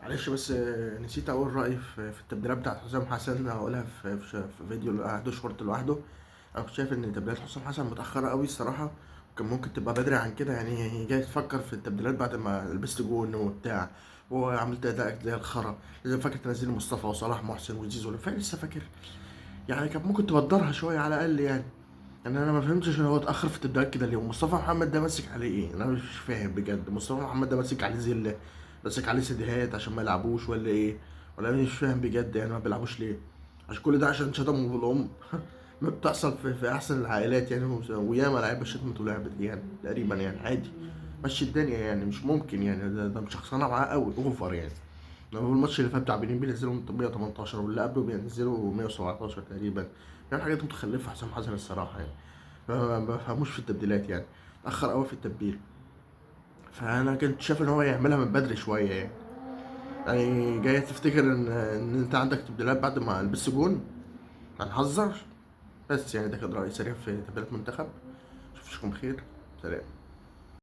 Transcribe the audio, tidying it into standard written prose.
معلش بس نسيت اقول رايي في التبديلات بتاعت حسام حسن. هقولها في فيديو لوحده، شورت لوحده. انا كنت شايف ان تبديلات حسام حسن متاخره قوي الصراحه. كان ممكن تبقى بدري عن كده، يعني جاي تفكر في التبديلات بعد ما لبست جون وبتاع وعملت اداء زي الخرا. لازم فاكر تنزل مصطفى وصلاح محسن وزيزو، لسه فاكر. يعني كان ممكن تبدرها شويه على الاقل يعني. يعني انا ما فهمتش ان هو اتاخر في التبديلات كده ليه. مصطفى محمد ده ماسك عليه ايه؟ انا مش فاهم بجد. مصطفى محمد ده ماسك عليه زله، ماسك عليه سيديهات عشان ما يلعبوش ولا ايه؟ ولا انا مش فاهم بجد يعني ما بيلعبوش ليه؟ عشان كل ده عشان شتموا بالام. ما بتحصل في احسن العائلات يعني. وياما لعيبه شتمت ولعبت يعني تقريبا يعني عادي. مشي الدنيا يعني، مش ممكن يعني. ده مشخصنها معاه قوي اوفر يعني. لما الماتش اللي فات بتاع بنين بينزلوا 118، واللي قبله بينزلوا 117 تقريبا. يعني حاجات متخلفه حسام حسن الصراحه يعني. ما بفهموش في التبديلات يعني. اتأخر قوي في التبديل. فأنا كنت شايف إن هو يعملها من بدري شوية يعني. يعني جاي تفتكر إن أنت عندك تبديلات بعد ما لبست جون؟ هنهزر. بس يعني ده كان رأيي سريع في تبديلات منتخب. أشوفكم بخير. سلام.